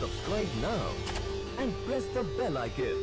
Subscribe now and press the bell icon.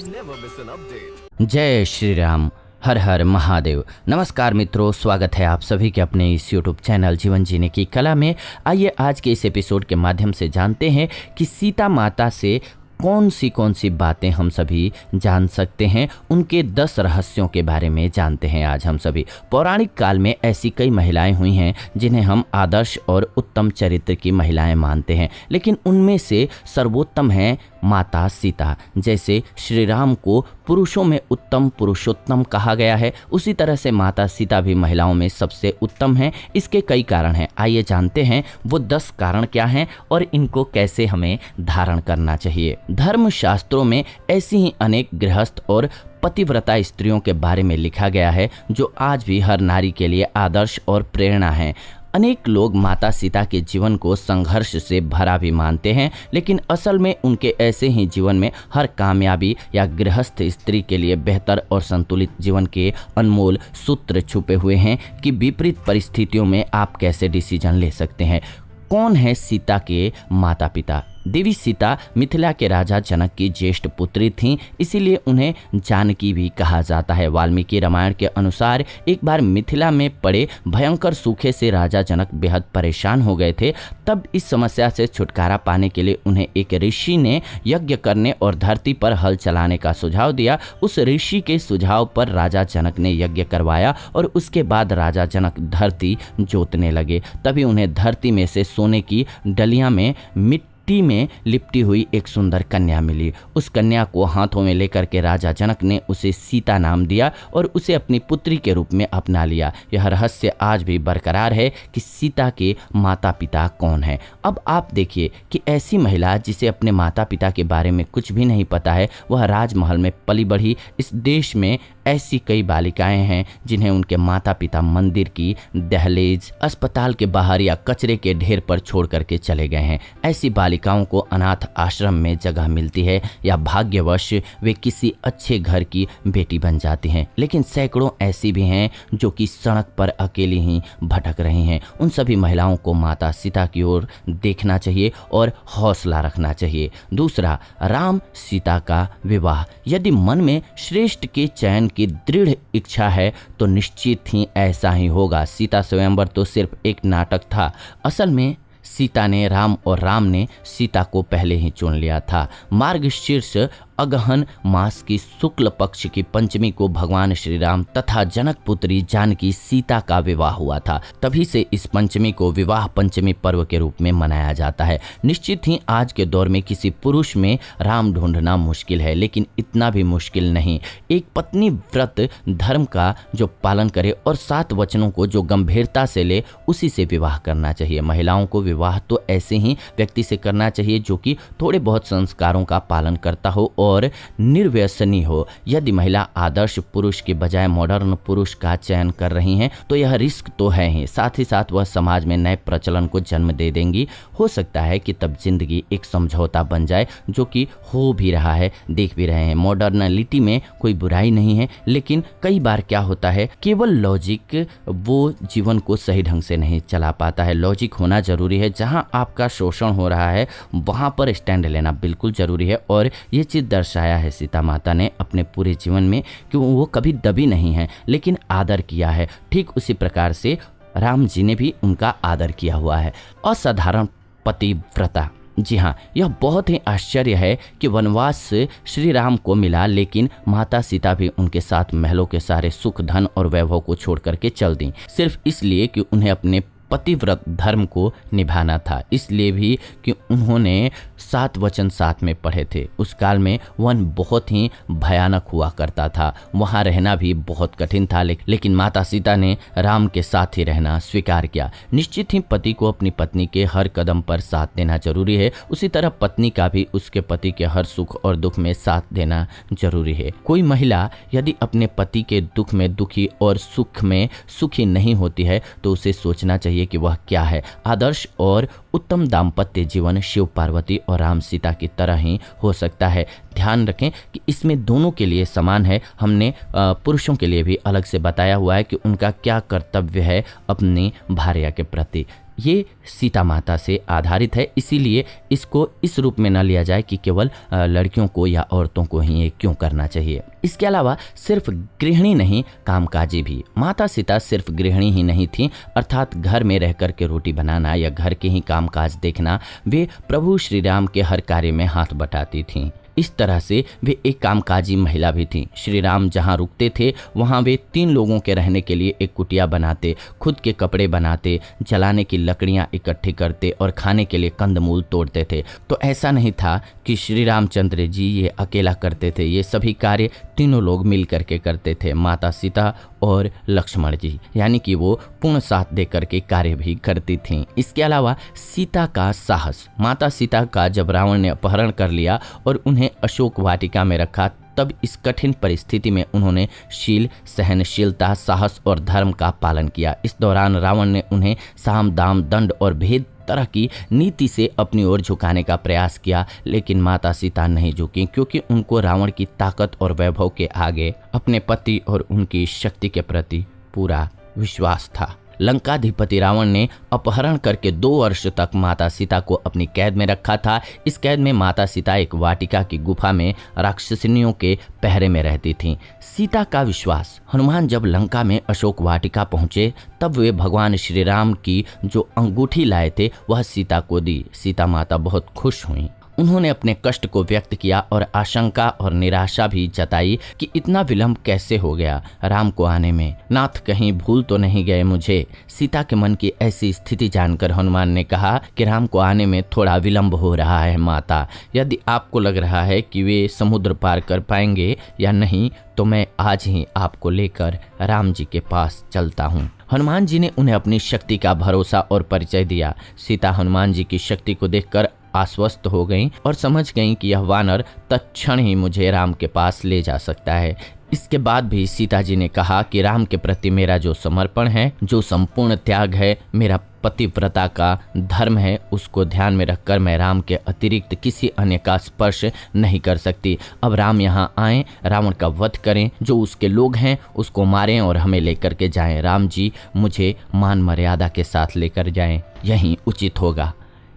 Never miss an update. जय श्री राम, हर हर महादेव। नमस्कार मित्रों, स्वागत है आप सभी के अपने इस YouTube चैनल जीवन जीने की कला में। आइए आज के इस एपिसोड के माध्यम से जानते हैं कि सीता माता से कौन सी बातें हम सभी जान सकते हैं। उनके 10 रहस्यों के बारे में जानते हैं आज हम सभी। पौराणिक काल में ऐसी कई महिलाएं हुई हैं जिन्हें हम आदर्श और उत्तम चरित्र की महिलाएं मानते हैं, लेकिन उनमें से सर्वोत्तम हैं माता सीता। जैसे श्री राम को पुरुषों में उत्तम पुरुषोत्तम कहा गया है, उसी तरह से माता सीता भी महिलाओं में सबसे उत्तम हैं। इसके कई कारण हैं, आइए जानते हैं वो 10 कारण क्या हैं और इनको कैसे हमें धारण करना चाहिए। धर्म शास्त्रों में ऐसी ही अनेक गृहस्थ और पतिव्रता स्त्रियों के बारे में लिखा गया है जो आज भी हर नारी के लिए आदर्श और प्रेरणा हैं। अनेक लोग माता सीता के जीवन को संघर्ष से भरा भी मानते हैं, लेकिन असल में उनके ऐसे ही जीवन में हर कामयाबी या गृहस्थ स्त्री के लिए बेहतर और संतुलित जीवन के अनमोल सूत्र छुपे हुए हैं कि विपरीत परिस्थितियों में आप कैसे डिसीजन ले सकते हैं। कौन है सीता के माता पिता? देवी सीता मिथिला के राजा जनक की ज्येष्ठ पुत्री थीं, इसीलिए उन्हें जानकी भी कहा जाता है। वाल्मीकि रामायण के अनुसार एक बार मिथिला में पड़े भयंकर सूखे से राजा जनक बेहद परेशान हो गए थे। तब इस समस्या से छुटकारा पाने के लिए उन्हें एक ऋषि ने यज्ञ करने और धरती पर हल चलाने का सुझाव दिया। उस ऋषि के सुझाव पर राजा जनक ने यज्ञ करवाया और उसके बाद राजा जनक धरती जोतने लगे। तभी उन्हें धरती में से सोने की डलियां में मिट्टी में लिपटी हुई एक सुंदर कन्या मिली। उस कन्या को हाथों में लेकर के राजा जनक ने उसे सीता नाम दिया और उसे अपनी पुत्री के रूप में अपना लिया। यह रहस्य आज भी बरकरार है कि सीता के माता पिता कौन है। अब आप देखिए कि ऐसी महिला जिसे अपने माता पिता के बारे में कुछ भी नहीं पता है, वह राजमहल में पली बढ़ी। इस देश में ऐसी कई बालिकाएं हैं जिन्हें उनके माता पिता मंदिर की दहलीज, अस्पताल के बाहर या कचरे के ढेर पर छोड़ करके चले गए हैं। ऐसी बालिकाओं को अनाथ आश्रम में जगह मिलती है या भाग्यवश वे किसी अच्छे घर की बेटी बन जाती हैं, लेकिन सैकड़ों ऐसी भी हैं जो कि सड़क पर अकेली ही भटक रही हैं। उन सभी महिलाओं को माता सीता की ओर देखना चाहिए और हौसला रखना चाहिए। दूसरा, राम सीता का विवाह। यदि मन में श्रेष्ठ के चयन की दृढ़ इच्छा है तो निश्चित ही ऐसा ही होगा। सीता स्वयंवर तो सिर्फ एक नाटक था। असल में सीता ने राम और राम ने सीता को पहले ही चुन लिया था। मार्गशीर्ष अगहन मास की शुक्ल पक्ष की पंचमी को भगवान श्री राम तथा जनक पुत्री जानकी सीता का विवाह हुआ था। तभी से इस पंचमी को विवाह पंचमी पर्व के रूप में मनाया जाता है। निश्चित ही आज के दौर में किसी पुरुष में राम ढूंढना मुश्किल है, लेकिन इतना भी मुश्किल नहीं। एक पत्नी व्रत धर्म का जो पालन करे और 7 वचनों को जो गंभीरता से ले, उसी से विवाह करना चाहिए। महिलाओं को विवाह तो ऐसे ही व्यक्ति से करना चाहिए जो कि थोड़े बहुत संस्कारों का पालन करता हो और निर्व्यसनी हो। यदि महिला आदर्श पुरुष के बजाय मॉडर्न पुरुष का चयन कर रही हैं तो यह रिस्क तो है ही, साथ ही साथ वह समाज में नए प्रचलन को जन्म दे देंगी। हो सकता है कि तब जिंदगी एक समझौता बन जाए, जो कि हो भी रहा है, देख भी रहे हैं। मॉडर्नलिटी में कोई बुराई नहीं है, लेकिन कई बार क्या होता है, केवल लॉजिक वो जीवन को सही ढंग से नहीं चला पाता है। लॉजिक होना जरूरी है। जहां आपका शोषण हो रहा है वहां पर स्टैंड लेना बिल्कुल जरूरी है। और ये चीज दर्शाया है सीता माता ने अपने पूरे जीवन में कि वो कभी दबी नहीं है, लेकिन आदर किया है। ठीक उसी प्रकार से राम जी ने भी उनका आदर किया हुआ है। असाधारण पतिव्रता। जी हाँ, यह बहुत ही आश्चर्य है कि वनवास श्री राम को मिला, लेकिन माता सीता भी उनके साथ महलों के सारे सुख धन और वैभव को छोड़ करके चल दी, सिर्फ इसलिए कि उन्हें अपने पतिव्रत धर्म को निभाना था। इसलिए भी कि उन्होंने 7 वचन साथ में पढ़े थे। उस काल में वन बहुत ही भयानक हुआ करता था, वहाँ रहना भी बहुत कठिन था, लेकिन माता सीता ने राम के साथ ही रहना स्वीकार किया। निश्चित ही पति को अपनी पत्नी के हर कदम पर साथ देना जरूरी है, उसी तरह पत्नी का भी उसके पति के हर सुख और दुख में साथ देना जरूरी है। कोई महिला यदि अपने पति के दुख में दुखी और सुख में सुखी नहीं होती है तो उसे सोचना चाहिए कि वह क्या है। आदर्श और उत्तम दाम्पत्य जीवन शिव पार्वती और राम सीता की तरह ही हो सकता है। ध्यान रखें कि इसमें दोनों के लिए समान है। हमने पुरुषों के लिए भी अलग से बताया हुआ है कि उनका क्या कर्तव्य है अपनी भार्या के प्रति। ये सीता माता से आधारित है, इसीलिए इसको इस रूप में न लिया जाए कि केवल लड़कियों को या औरतों को ही ये क्यों करना चाहिए। इसके अलावा सिर्फ गृहिणी नहीं, कामकाजी भी। माता सीता सिर्फ गृहिणी ही नहीं थी, अर्थात घर में रहकर के रोटी बनाना या घर के ही कामकाज देखना, वे प्रभु श्री राम के हर कार्य में हाथ बटाती थीं। इस तरह से वे एक कामकाजी महिला भी थीं। श्री राम जहाँ रुकते थे वहाँ वे 3 लोगों के रहने के लिए एक कुटिया बनाते, खुद के कपड़े बनाते, जलाने की लकड़ियाँ इकट्ठी करते और खाने के लिए कंदमूल तोड़ते थे। तो ऐसा नहीं था कि श्री रामचंद्र जी ये अकेला करते थे, ये सभी कार्य तीनों लोग मिल करके करते थे, माता सीता और लक्ष्मण जी, यानी कि वो पूर्ण साथ दे करके कार्य भी करती थीं। इसके अलावा सीता का साहस, माता सीता का जब रावण ने अपहरण कर लिया और उन्हें अशोक वाटिका में रखा, तब इस कठिन परिस्थिति में उन्होंने शील, सहनशीलता, साहस और धर्म का पालन किया। इस दौरान रावण ने उन्हें साम, दाम, दंड और भेद तरह की नीति से अपनी ओर झुकाने का प्रयास किया, लेकिन माता सीता नहीं झुकी, क्योंकि उनको रावण की ताकत और वैभव के आगे अपने पति और उनकी शक्ति के प्रति पूरा विश्वास था। लंकाधिपति रावण ने अपहरण करके 2 वर्ष तक माता सीता को अपनी कैद में रखा था। इस कैद में माता सीता एक वाटिका की गुफा में राक्षसिनियों के पहरे में रहती थीं। सीता का विश्वास, हनुमान जब लंका में अशोक वाटिका पहुंचे तब वे भगवान श्री राम की जो अंगूठी लाए थे वह सीता को दी। सीता माता बहुत खुश हुई। उन्होंने अपने कष्ट को व्यक्त किया और आशंका और निराशा भी जताई कि इतना विलंब कैसे हो गया राम को आने में, नाथ कहीं भूल तो नहीं गए मुझे। सीता के मन की ऐसी स्थिति जानकर हनुमान ने कहा कि राम को आने में थोड़ा विलंब हो रहा है माता, यदि आपको लग रहा है कि वे समुद्र पार कर पाएंगे या नहीं तो मैं आज ही आपको लेकर राम जी के पास चलता हूँ। हनुमान जी ने उन्हें अपनी शक्ति का भरोसा और परिचय दिया। सीता हनुमान जी की शक्ति को देखकर आश्वस्त हो गईं और समझ गईं कि यह वानर तत्क्षण ही मुझे राम के पास ले जा सकता है। इसके बाद भी सीता जी ने कहा कि राम के प्रति मेरा जो समर्पण है, जो संपूर्ण त्याग है, मेरा पतिव्रता का धर्म है, उसको ध्यान में रखकर मैं राम के अतिरिक्त किसी अन्य का स्पर्श नहीं कर सकती। अब राम यहाँ आएं, रावण का वध करें, जो उसके लोग हैं उसको मारें और हमें लेकर के जाएं। राम जी मुझे मान मर्यादा के साथ लेकर जाएं, यही उचित होगा।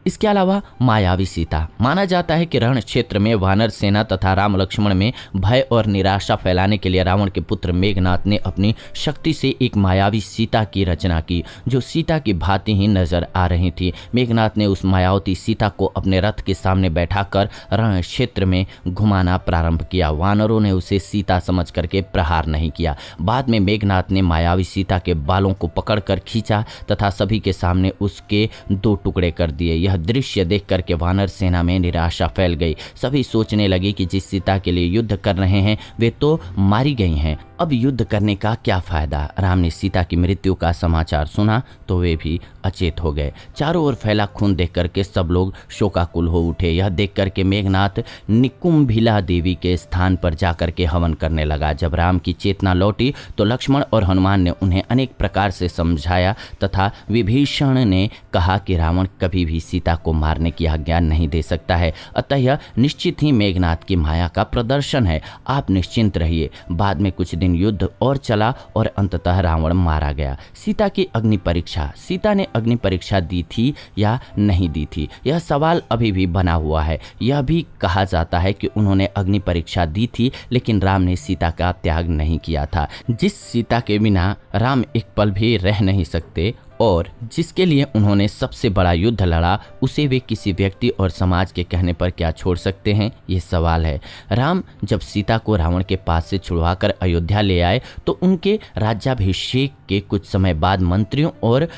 इसके अलावा मायावी सीता, माना जाता है कि रण क्षेत्र में वानर सेना तथा राम लक्ष्मण में भय और निराशा फैलाने के लिए रावण के पुत्र मेघनाथ ने अपनी शक्ति से एक मायावी सीता की रचना की, जो सीता की भांति ही नजर आ रही थी। मेघनाथ ने उस मायावती सीता को अपने रथ के सामने बैठाकर रण क्षेत्र में घुमाना प्रारंभ किया। वानरों ने उसे सीता समझ करके प्रहार नहीं किया। बाद में मेघनाथ ने मायावी सीता के बालों को पकड़कर खींचा तथा सभी के सामने उसके 2 टुकड़े कर दिए। यह दृश्य देख करके वानर सेना में निराशा फैल गई। सभी सोचने लगे कि जिस सीता के लिए युद्ध कर रहे हैं वे तो मारी गई हैं, अब युद्ध करने का क्या फायदा। राम ने सीता की मृत्यु का समाचार सुना तो वे भी अचेत हो गए। चारों ओर फैला खून देख करके सब लोग शोकाकुल हो उठे। यह देख करके मेघनाथ निकुंभिला देवी के स्थान पर जाकर के हवन करने लगा। जब राम की चेतना लौटी तो लक्ष्मण और हनुमान ने उन्हें अनेक प्रकार से समझाया तथा विभीषण ने कहा कि रावण कभी भी सीता को मारने की आज्ञा नहीं दे सकता है, अतः यह निश्चित ही मेघनाथ की माया का प्रदर्शन है, आप निश्चिंत रहिए। बाद में कुछ दिन युद्ध और चला और अंततः रावण मारा गया। सीता की अग्नि परीक्षा, सीता ने अग्नि परीक्षा दी थी या नहीं दी थी, यह सवाल अभी भी बना हुआ है। यह भी कहा जाता है कि उन्होंने अग्नि परीक्षा दी थी, लेकिन राम ने सीता का त्याग नहीं किया था। जिस सीता के बिना राम एक पल भी रह नहीं सकते और जिसके लिए उन्होंने सबसे बड़ा युद्ध लड़ा, उसे वे किसी व्यक्ति और समाज के कहने पर क्या छोड़ सकते हैं, ये सवाल है। राम जब सीता को रावण के पास से छुड़वाकर अयोध्या ले आए तो उनके राज्याभिषेक के कुछ समय बाद मंत्रियों और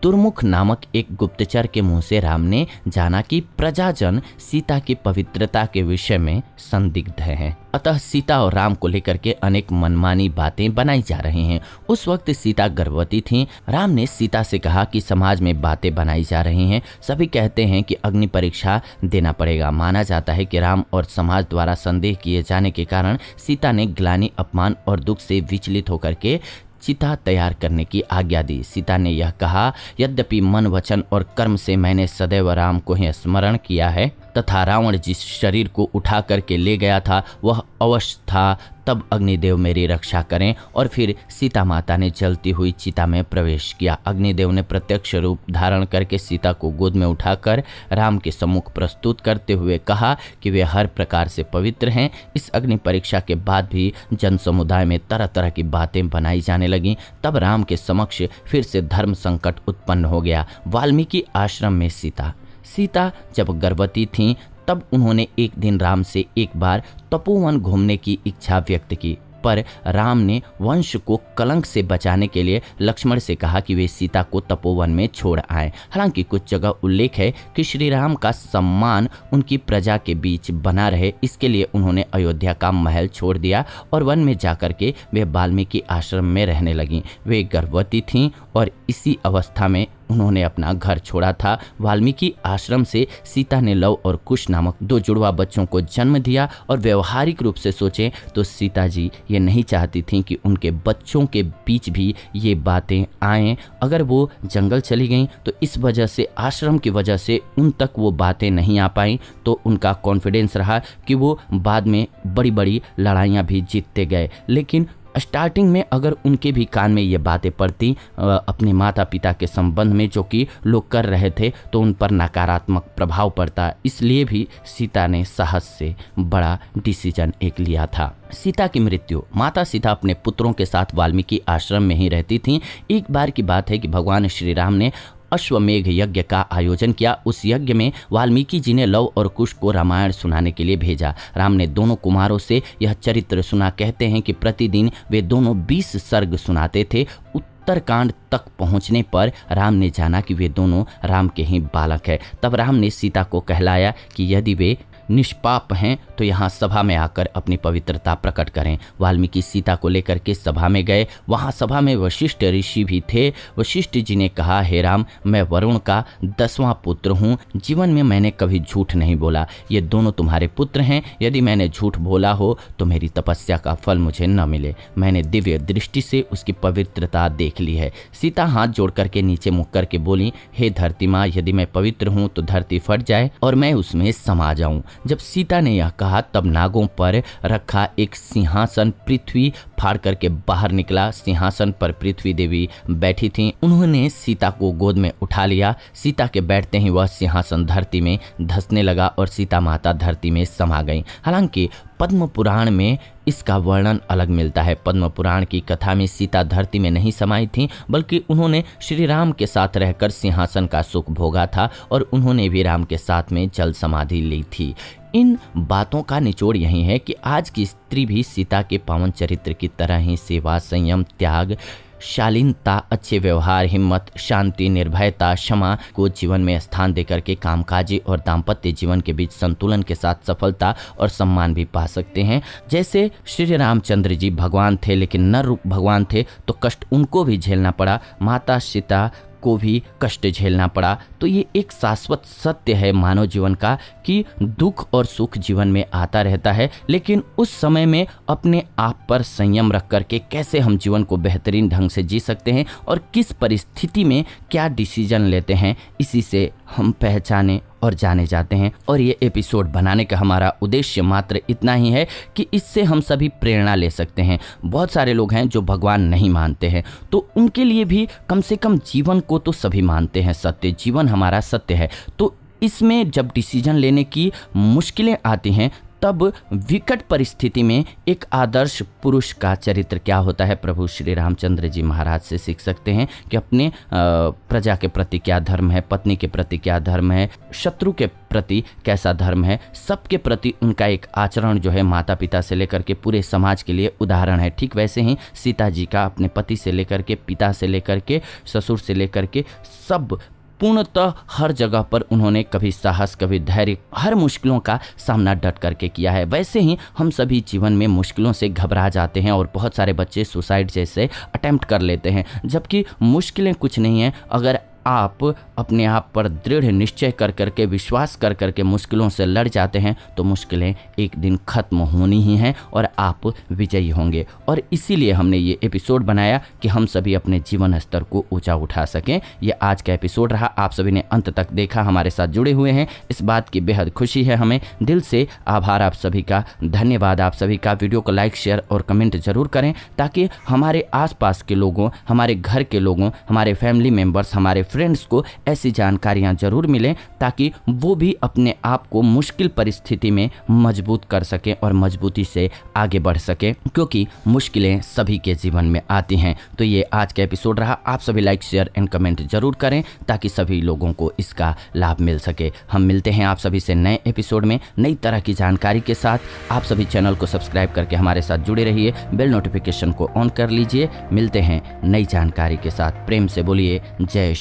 दुर्मुख नामक एक गुप्तचर के मुंह से राम ने जाना कि प्रजाजन सीता की पवित्रता के विषय में संदिग्ध हैं, अतः सीता और राम को लेकर के अनेक मनमानी बातें बनाई जा रही हैं। उस वक्त सीता गर्भवती थीं। राम ने सीता से कहा कि समाज में बातें बनाई जा रही हैं, सभी कहते हैं कि अग्नि परीक्षा देना पड़ेगा। माना जाता है कि राम और समाज द्वारा संदेह किए जाने के कारण सीता ने ग्लानि, अपमान और दुख से विचलित होकर के चिता तैयार करने की आज्ञा दी। सीता ने यह कहा, यद्यपि मन, वचन और कर्म से मैंने सदैव राम को ही स्मरण किया है तथा रावण जिस शरीर को उठा करके ले गया था वह अवश्य था, तब अग्निदेव मेरी रक्षा करें। और फिर सीता माता ने जलती हुई चिता में प्रवेश किया। अग्निदेव ने प्रत्यक्ष रूप धारण करके सीता को गोद में उठाकर राम के सम्मुख प्रस्तुत करते हुए कहा कि वे हर प्रकार से पवित्र हैं। इस अग्नि परीक्षा के बाद भी जन समुदाय में तरह तरह की बातें बनाई जाने लगीं। तब राम के समक्ष फिर से धर्म संकट उत्पन्न हो गया। वाल्मीकि आश्रम में सीता जब गर्भवती थीं तब उन्होंने एक दिन राम से एक बार तपोवन घूमने की इच्छा व्यक्त की, पर राम ने वंश को कलंक से बचाने के लिए लक्ष्मण से कहा कि वे सीता को तपोवन में छोड़ आएं। हालांकि कुछ जगह उल्लेख है कि श्री राम का सम्मान उनकी प्रजा के बीच बना रहे, इसके लिए उन्होंने अयोध्या का महल छोड़ दिया और वन में जाकर के वे वाल्मीकि आश्रम में रहने लगीं। वे गर्भवती थीं और इसी अवस्था में उन्होंने अपना घर छोड़ा था। वाल्मीकि आश्रम से सीता ने लव और कुश नामक 2 जुड़वा बच्चों को जन्म दिया और व्यवहारिक रूप से सोचें तो सीता जी ये नहीं चाहती थीं कि उनके बच्चों के बीच भी ये बातें आएं। अगर वो जंगल चली गईं तो इस वजह से, आश्रम की वजह से उन तक वो बातें नहीं आ पाईं, तो उनका कॉन्फिडेंस रहा कि वो बाद में बड़ी बड़ी लड़ाइयाँ भी जीतते गए। लेकिन स्टार्टिंग में अगर उनके भी कान में ये बातें पड़ती अपने माता पिता के संबंध में जो कि लोग कर रहे थे, तो उन पर नकारात्मक प्रभाव पड़ता। इसलिए भी सीता ने साहस से बड़ा डिसीजन एक लिया था। सीता की मृत्यु। माता सीता अपने पुत्रों के साथ वाल्मीकि आश्रम में ही रहती थीं। एक बार की बात है कि भगवान श्री राम ने अश्वमेघ यज्ञ का आयोजन किया। उस यज्ञ में वाल्मीकि जी ने लव और कुश को रामायण सुनाने के लिए भेजा। राम ने दोनों कुमारों से यह चरित्र सुना। कहते हैं कि प्रतिदिन वे दोनों 20 सर्ग सुनाते थे। उत्तरकांड तक पहुंचने पर राम ने जाना कि वे दोनों राम के ही बालक हैं। तब राम ने सीता को कहलाया कि यदि वे निष्पाप हैं तो यहाँ सभा में आकर अपनी पवित्रता प्रकट करें। वाल्मीकि सीता को लेकर के सभा में गए। वहाँ सभा में वशिष्ठ ऋषि भी थे। वशिष्ठ जी ने कहा, हे राम, मैं वरुण का 10वां पुत्र हूँ। जीवन में मैंने कभी झूठ नहीं बोला। ये दोनों तुम्हारे पुत्र हैं। यदि मैंने झूठ बोला हो तो मेरी तपस्या का फल मुझे न मिले। मैंने दिव्य दृष्टि से उसकी पवित्रता देख ली है। सीता हाथ जोड़ करके नीचे मुख करके बोली, हे धरती माँ, यदि मैं पवित्र हूँ तो धरती फट जाए और मैं उसमें समा जाऊँ। जब सीता ने यह कहा तब नागों पर रखा एक सिंहासन पृथ्वी फाड़ करके बाहर निकला। सिंहासन पर पृथ्वी देवी बैठी थीं। उन्होंने सीता को गोद में उठा लिया। सीता के बैठते ही वह सिंहासन धरती में धंसने लगा और सीता माता धरती में समा गईं। हालांकि पद्म पुराण में इसका वर्णन अलग मिलता है। पद्म पुराण की कथा में सीता धरती में नहीं समाई थीं, बल्कि उन्होंने श्री राम के साथ रहकर सिंहासन का सुख भोगा था और उन्होंने भी राम के साथ में जल समाधि ली थी। इन बातों का निचोड़ यही है कि आज की स्त्री भी सीता के पावन चरित्र की तरह ही सेवा, संयम, त्याग, शालीनता, अच्छे व्यवहार, हिम्मत, शांति, निर्भयता, क्षमा को जीवन में स्थान देकर के कामकाजी और दाम्पत्य जीवन के बीच संतुलन के साथ सफलता और सम्मान भी पा सकते हैं। जैसे श्री रामचंद्र जी भगवान थे लेकिन नर रूप भगवान थे, तो कष्ट उनको भी झेलना पड़ा। माता सीता को भी कष्ट झेलना पड़ा। तो ये एक शाश्वत सत्य है मानव जीवन का कि दुख और सुख जीवन में आता रहता है, लेकिन उस समय में अपने आप पर संयम रख करके कैसे हम जीवन को बेहतरीन ढंग से जी सकते हैं और किस परिस्थिति में क्या डिसीजन लेते हैं, इसी से हम पहचाने और जाने जाते हैं। और ये एपिसोड बनाने का हमारा उद्देश्य मात्र इतना ही है कि इससे हम सभी प्रेरणा ले सकते हैं। बहुत सारे लोग हैं जो भगवान नहीं मानते हैं, तो उनके लिए भी कम से कम जीवन को तो सभी मानते हैं सत्य, जीवन हमारा सत्य है। तो इसमें जब डिसीजन लेने की मुश्किलें आती हैं तब विकट परिस्थिति में एक आदर्श पुरुष का चरित्र क्या होता है, प्रभु श्री रामचंद्र जी महाराज से सीख सकते हैं कि अपने प्रजा के प्रति क्या धर्म है, पत्नी के प्रति क्या धर्म है, शत्रु के प्रति कैसा धर्म है, सबके प्रति उनका एक आचरण जो है माता पिता से लेकर के पूरे समाज के लिए उदाहरण है। ठीक वैसे ही सीता जी का अपने पति से लेकर के, पिता से लेकर के, ससुर से लेकर के सब पूर्णतः हर जगह पर उन्होंने कभी साहस, कभी धैर्य, हर मुश्किलों का सामना डट करके किया है। वैसे ही हम सभी जीवन में मुश्किलों से घबरा जाते हैं और बहुत सारे बच्चे सुसाइड जैसे अटेम्प्ट कर लेते हैं, जबकि मुश्किलें कुछ नहीं हैं। अगर आप अपने आप पर दृढ़ निश्चय कर करके, विश्वास कर करके मुश्किलों से लड़ जाते हैं तो मुश्किलें एक दिन खत्म होनी ही हैं और आप विजयी होंगे। और इसीलिए हमने ये एपिसोड बनाया कि हम सभी अपने जीवन स्तर को ऊंचा उठा सकें। ये आज का एपिसोड रहा, आप सभी ने अंत तक देखा, हमारे साथ जुड़े हुए हैं, इस बात की बेहद खुशी है हमें। दिल से आभार आप सभी का, धन्यवाद आप सभी का। वीडियो को लाइक, शेयर और कमेंट जरूर करें ताकि हमारे आसपास के लोगों, हमारे घर के लोगों, हमारे फैमिली मेंबर्स, हमारे फ्रेंड्स को ऐसी जानकारियां जरूर मिलें ताकि वो भी अपने आप को मुश्किल परिस्थिति में मजबूत कर सकें और मजबूती से आगे बढ़ सकें, क्योंकि मुश्किलें सभी के जीवन में आती हैं। तो ये आज का एपिसोड रहा, आप सभी लाइक, शेयर एंड कमेंट जरूर करें ताकि सभी लोगों को इसका लाभ मिल सके। हम मिलते हैं आप सभी से नए एपिसोड में नई तरह की जानकारी के साथ। आप सभी चैनल को सब्सक्राइब करके हमारे साथ जुड़े रहिए, बेल नोटिफिकेशन को ऑन कर लीजिए। मिलते हैं नई जानकारी के साथ। प्रेम से बोलिए जय